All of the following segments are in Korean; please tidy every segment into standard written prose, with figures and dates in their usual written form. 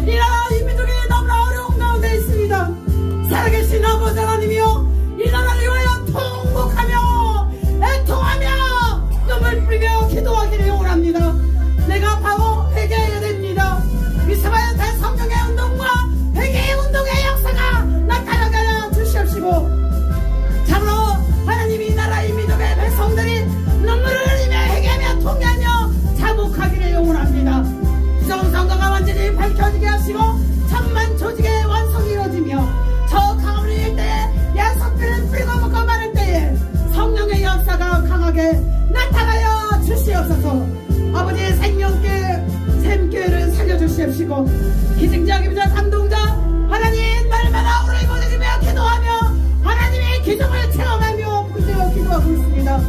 이 나라 이 민족이 너무나 어려운 가운데 있습니다. 살아계신 아버지 하나님이여, 이 나라를 위하여 통곡하며 애통하며 눈물 뿌리며 기도하기를 원합니다. 내가 바로 회개해야 됩니다. 미스바의 대성령의 운동과 회개의 운동의 역사가 나타나게 하여 주시옵시고, 참으로 하나님이 이 나라 이 민족의 백성들이 눈물을 흘리며 회개하며 통회하며 자복하기를 원합니다. 부정선거가 완전히 밝혀지게 하시고 천만 조직의 완성이 이루어지며 저 강화문 일대에 야석들을 뿌리고 먹고 마를 때에 성령의 역사가 강하게 나타나여 주시옵소서. 아버지의 생명교회 샘교회를 살려주시옵시고, 기증자 기부자 감동자 하나님 날마다 오래 보내주며 기도하며 하나님의 기적을 체험하며 붙들어 기도하고 있습니다.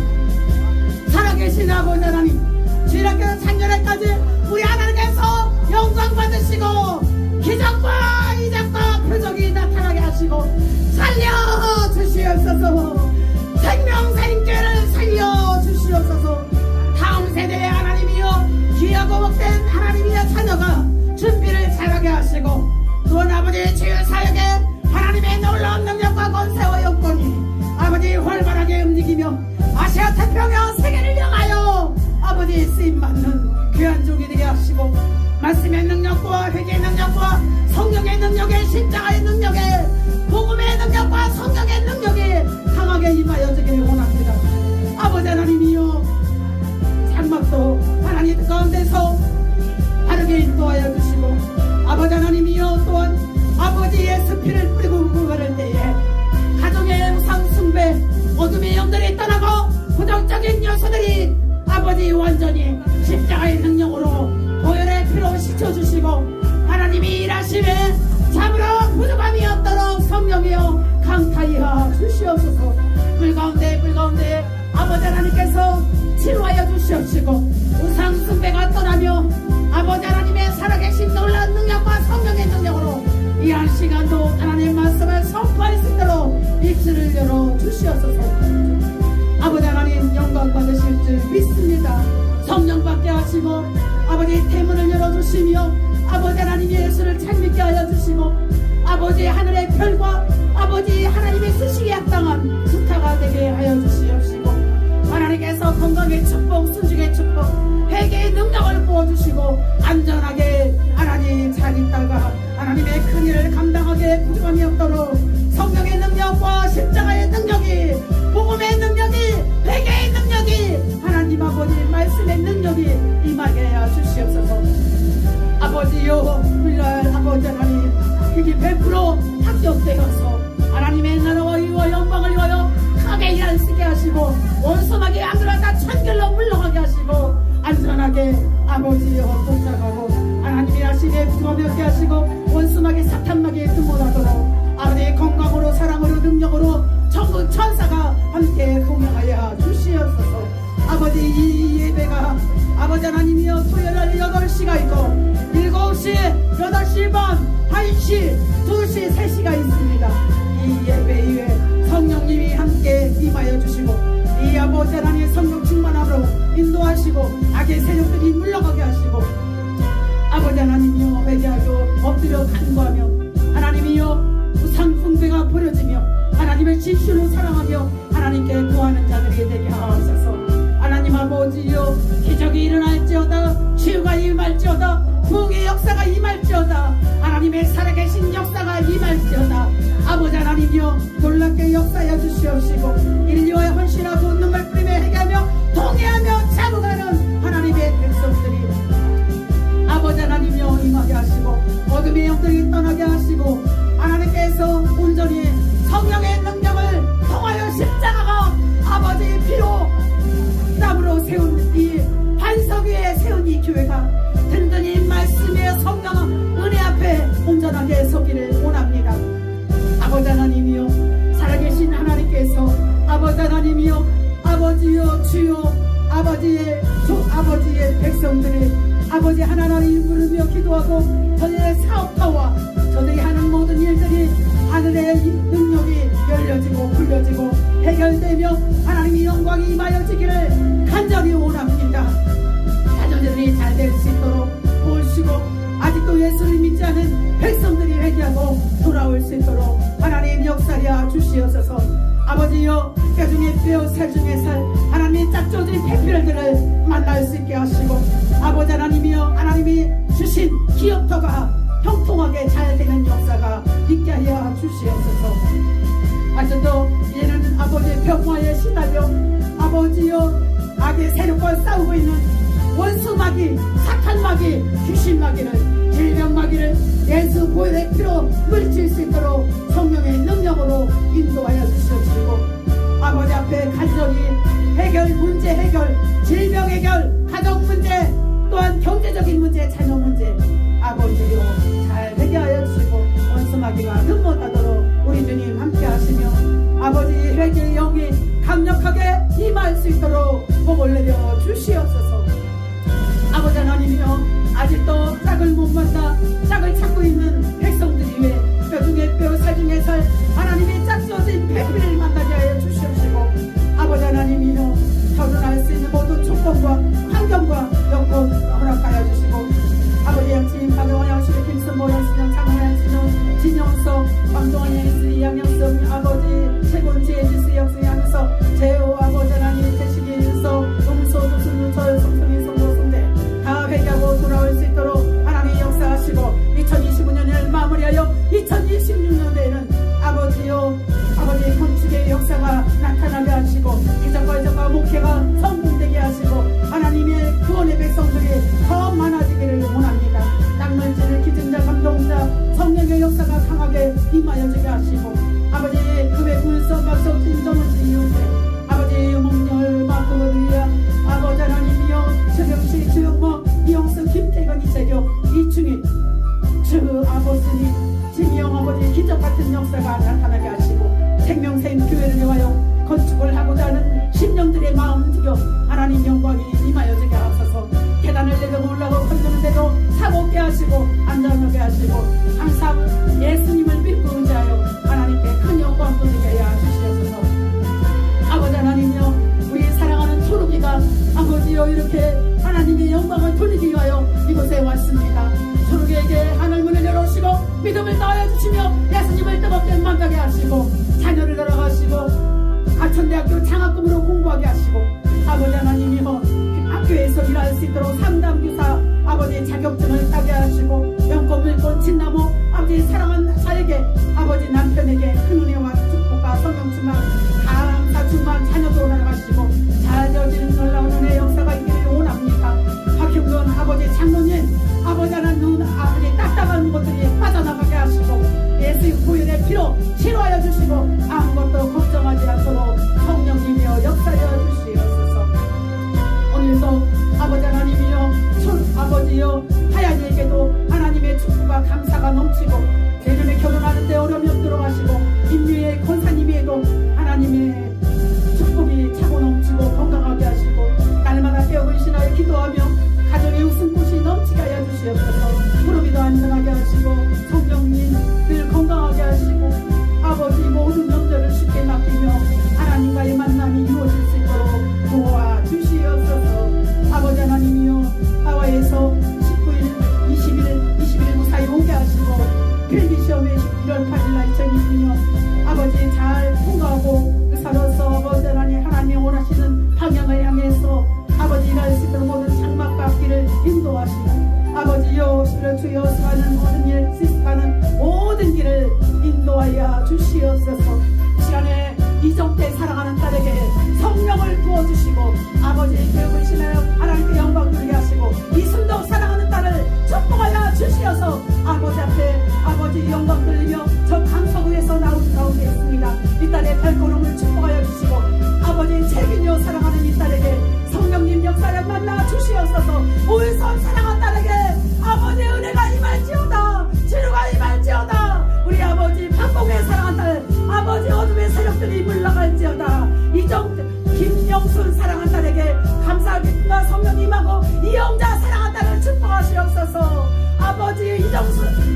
살아계신 아버지 하나님, 주일학교 창렬회까지 우리 하나님께서 영광 받으시고 기적과 이적과 표적이 나타나게 하시고 살려주시옵소서. 생명사님교회를 살려주시옵소서. 다음 세대의 하나님이여, 귀하고 복된 하나님이여 자녀가 준비를 잘하게 하시고, 또한 아버지 주일사역에 하나님의 놀라운 능력과 권세와 영광이 아버지 활발하게 움직이며 아시아 태평양 세계를 향하여 아버지 쓰임받는 귀한 종이 되게 하시고, 말씀의 능력과 회개의 능력과 성령의 능력에 십자가의 능력에 복음의 능력과 성령의 능력이 강하게 임하여 주기를 원합니다. 아버지 하나님이여, 장막도 하나님 가운데서 바르게 인도하여 주시고, 아버지 하나님이여, 또한 아버지의 스피를 뿌리고 구걸할 때에 가정의 우상 숭배 어둠의 영들이 떠나고 부정적인 요소들이 아버지 완전히 십자가의 능력으로 보혈의 피로 씻어주시고, 하나님이 일하심에 참으로 부족함이 없도록 성령이여 강타하여 주시옵소서. 불가운데 아버지 하나님께서 치료하여 주시옵시고, 우상 숭배가 떠나며 아버지 하나님의 살아계신 놀라운 능력과 성령의 능력으로 이 한 시간도 하나님의 말씀을 선포할 수 있도록 입술을 열어 주시옵소서. 아버지 하나님 영광 받으실 줄 믿습니다. 성령 받게 하시고 아버지 대문을 열어주시며 아버지 하나님 예수를 잘 믿게 하여 주시고, 아버지 하늘의 별과 아버지 하나님의 쓰시기에 합당한 수타가 되게 하여 주시옵시고, 하나님께서 건강의 축복, 순죽의 축복, 회개의 능력을 부어주시고 안전하게 하나님 잘 있다가 하나님의 큰일을 감당하게 부족함이 없도록 성령의 능력과 십자가의 능력이, 복음의 능력이, 회개의 능력이, 하나님 아버지 말씀의 능력이 임하게 하여 주시옵소서. 아버지요, 우리날 아버지 하나님 이게 100% 합격되어서 하나님의 나라와 의와 영광을 위하여 크게 일할 수 있게 하시고, 원수마귀 아무나 다 천결로 물러가게 하시고 안전하게 아버지여 도착하고 하나님의 하시기에 부담이 없게 하시고 원수마귀 사탄마귀에 등원하도록 아버지의 건강으로 사랑으로 능력으로 천국 천사가 함께 동행하여 주시옵소서. 아버지 이 예배가 아버지 하나님이여 토요일날 8시가 있고 7시, 8시 반, 1시, 2시, 3시가 있습니다. 이 예배 위에 성령님이 함께 임하여 주시고 이 아버지 하나님의 성령 충만함으로 인도하시고 악의 세력들이 물러가게 하시고, 아버지 하나님이여 회개하고 엎드려 간구하며 하나님이여 우상 숭배가 버려지며 하나님의 진실로 사랑하며 하나님께 구하는 자들이 되게 하옵소서. 하나님 아버지여 기적이 일어날지어다, 치유가 임할지어다, 부흥의 역사가 임할지어다, 하나님의 살아계신 역사가 임할지어다. 아버지 하나님이여 놀랍게 역사하여 주시옵시고 인류의 헌신하고 눈물 뿌리며 회개하며 통회하며 자국하는 하나님의 백성들이 아버지 하나님이여 임하게 하시고 어둠의 영들이 떠나게 하시고 하나님께서 온전히 성령의 능력을 통하여 십자가가 아버지의 피로 땀으로 세운 이 반석 위에 세운 이 교회가 든든히 말씀의 성령 은혜 앞에 온전하게 서기를 원합니다. 아버지 하나님이여 살아계신 하나님께서 아버지 하나님이여 아버지여 주여 아버지의 백성들이 아버지 하나님 부르며 기도하고 저들의 사업터와 저들이 하는 모든 일들이 하늘의 능력이 열려지고 굴려지고 해결되며 하나님의 영광이 임하여지기를 간절히 원합니다. 자녀들이 잘 될 수 있도록 보시고 아직도 예수를 믿지 회개하는 백성들이 회개하고 돌아올 수 있도록 하나님 역사하여 주시옵소서. 아버지여, 뼈 중에 뼈, 살 중에 살, 하나님의 짝져진 배필들을 만날 수 있게 하시고, 아버지 하나님이여, 하나님이 주신 기업터가 형통하게 잘 되는 역사가 있게 하여 주시옵소서. 아직도 이제는 아버지의 병화에 시달려 아버지여 악의 세력과 싸우고 있는 원수마귀, 사탄마귀, 귀신마귀를, 질병마귀를 예수 보혈의 피로 물질 수 있도록 성령의 능력으로 인도하여 주시옵시고, 아버지 앞에 간절히 해결, 문제 해결, 질병 해결, 가정 문제, 또한 경제적인 문제, 자녀 문제, 아버지로 잘 회개하여 주시고 원수마귀가 눈못하도록 우리 주님 함께 하시며 아버지 회개의 영이 강력하게 임할 수 있도록 복을 내려 주시옵소서. 아버지 하나님이여, 아직도 짝을 못 만나 짝을 찾고 있는 백성들이 왜 뼈 중에 뼈, 살 중에 살, 하나님의 짝지어진 배필을 만나게 하여 주시옵시고, 아버지 하나님이여, 결혼할 수 있는 모든 조건과 환경과 여건 허락하여 주시고, 아버지 양심, 박영원 양심의 김선모 양신영, 장원 양신영, 진영석, 광동원 양신, 양영성, 아버지 최곤지 에지스 역승 양서, 제호 아버지 하나님 대식이 인서, 음소 조승 절 성성인 성도 성대 다 회개하고 돌아올 수 있도록 하나님 역사하시고, 2025년을 마무리하여 2026년에는 아버지요, 아버지 건축의 역사가 나타나게 하시고, 기적과 목회가 성공되게 하시고, 하나님의 구원의 백성들이 더 많아지기를 원합니다. 땅물질, 기증자, 감동자, 성령의 역사가 강하게 임하여지게 하시고, 아버지 그의 군성, 박성, 인정은지 이웃에 아버지 유목열, 마크거리야, 아버지 하나님이여, 최병식, 주영모, 이영승, 김태건, 이재경, 이충희, 주 아버지니 진영 아버지 기적같은 역사가 나타나게 하시고, 생명생 교회를 위하여 건축을 하고자 하는 심령들의 마음 움직여 하나님 영광이 임하여지게 하소서. 계단을 내려 올라가고 건너는데도 사고게 하시고 안전하게 하시고, 항상 예수님을 믿고 의지하여 하나님께 큰 영광 돌리게 하여 주시옵소서. 아버지 하나님이여, 우리 사랑하는 초록이가 아버지여 이렇게 하나님의 영광을 돌리기 위하여 이곳에 왔습니다. 초록이에게 하늘문을 열어주시고 믿음을 더하여 주시며 예수님을 뜨겁게 만나게 하시고, 자녀를 들어가시고 가천대학교 장학금으로 공부하게 하시고, 아버지 하나님이여 학교에서 일할 수 있도록 상담교사 아버지 자격증을 따게 하시고, 연꽃물꽃 진나무 아버지 사랑하는 자에게 아버지 남편에게 큰 은혜와 축복과 성령 충만, 감사 충만, 자녀도 나가시고 잘 되어지는 놀라운 은혜 역사가 있기를 원합니다. 박형돈 아버지 장로님, 아버지 하나님 아버지 딱딱한 것들이 빠져나가게 하시고 예수의 보혈의 피로 치료하여 주시고 아무것도 걱정하지 않도록 성령님이여 역사하여 주시옵소서. 오늘도 아버지 하나님이여, 아버지여 하얀이에게도 하나님의 축복과 감사가 넘치고, 내년에 결혼하는데 어려움이 없도록 하시고, 인류의 권사님에게도 하나님의 축복이 차고 넘치고 건강하게 하시고, 날마다 깨어보시나요 기도하며 가정의 웃음꽃이 넘치게 하여 주시옵소서. 무릎이 더 안전하게 하시고 성령님 늘 건강하게 하시고, 아버지 모든 명절을 쉽게 맡기며 하나님과의 만남이 이루어질 수 있도록 도와주시옵소서. 아버지 하나님이여, 하와이에서 19일, 20일 무사히 오게 하시고, 필기시험에 1월 8일날 2026년 아버지 잘 통과하고 의사로서 아버지 하나님이 원하시는 방향을 향해서 아버지 일할 수 있도록 모든 장막과 앞길을 인도하시고, 아버지여 주여 수하는 모든 일, 시스하는 모든 길을 인도하여 주시옵소서. 시간에 이정태 사랑하는 딸에게 성령을 부어주시고 아버지의 교육을 신하여 하나님께 영광 돌리게 하시고, 이순덕 사랑하는 딸을 축복하여 주시어서 아버지 앞에 아버지 영광 돌리며 저 강서구에서 나오게 있습니다. 이 딸의 발걸음을 축복하여 주시고, 아버지 최균여 사랑하는 이 딸에게 성령님 역사를 만나 주시옵소서. 오일선 사랑하는 딸에게 아버지의 은혜가 임할지어다, 치료가 임할지어다. 우리 아버지 박봉의 사랑하는 딸, 아버지 어둠의 세력들이 물러갈지어다. 김영순 사랑하는 딸에게 감사 기쁨과 성령 임하고, 이영자 사랑하는 딸을 축복하시옵소서. 아버지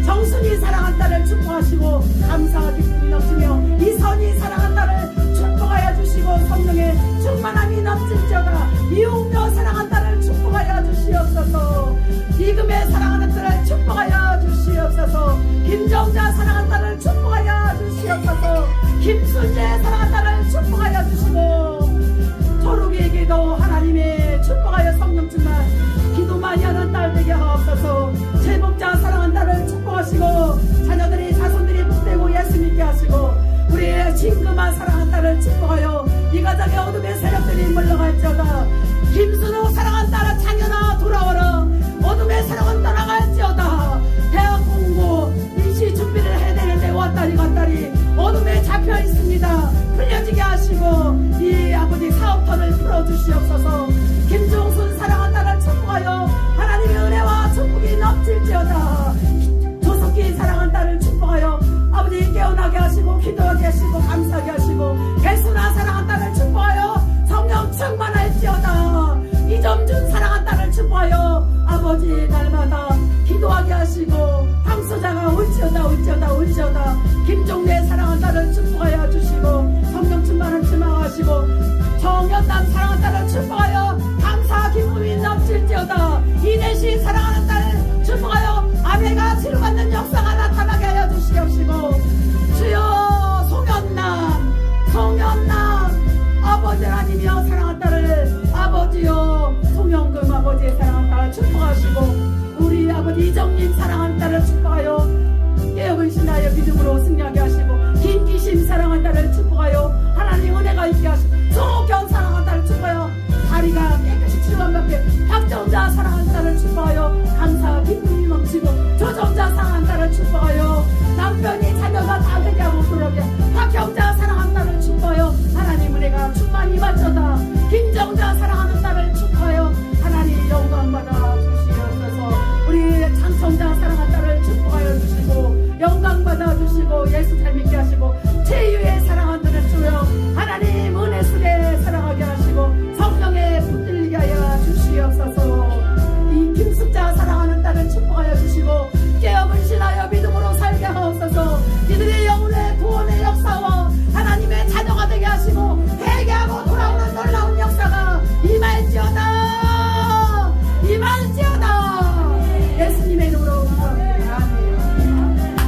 정순이 사랑하는 딸을 축복하시고 감사 기쁨이 넘치며, 이선이 사랑하는 딸을 축복하여 주시고 성령의 충만함이 넘칠지어다. 이웅녀 사랑하는 딸을 축복하여 주시옵소서. 이금의 사랑하는 딸을 축복하여 주시옵소서. 신금아 사랑한 딸을 축복하여 이 가정의 어둠의 세력들이 물러갈지어다. 김순호 사랑한 딸아 창현아 돌아와라. 어둠의 세력은 떠나갈지어다. 대학 공부 입시 준비를 해야 되는데 왔다리 갔다리 어둠에 잡혀 있습니다. 풀려지게 하시고 이 아버지 사업터를 풀어주시옵소서. 김종순 사랑한 딸을 축복하여 하나님의 은혜와 축복이 넘칠지어다. 조석기 사랑한 딸을 축복하여 아버지 깨어나게 하시고 기도하게 하시고 감사하게 하시고 개순아 사랑한 딸을 축복하여 성령 충만할지어다. 이점준 사랑한 딸을 축복하여 아버지 날마다 기도하게 하시고 황소자가 울지어다 울지어다 울지어다. 김종래 사랑한 딸을 축복하여 주시고 성령 충만을 충만하시고 정연남 사랑한 딸을 축복하여 감사 기쁨이 넘칠지어다. 이내시 사랑하는 딸을 축복하여 아내가 치료받는 역사가 나타나게 하여 주시옵시고 주여 송연남 아버지 하나님이여 사랑한 딸을 아버지여 송영금 아버지의 사랑한 딸을 축복하시고 우리 아버지 이정님 사랑한 딸을 축복하여 깨어근신하여 믿음으로 승리하게 하시고 김기심 사랑한 딸을 축복하여 하나님 은혜가 있게 하시고 송옥경 사랑한 딸을 축복하여 다리가 깨끗이 치료받게 박정자 사랑한 딸을 축복하여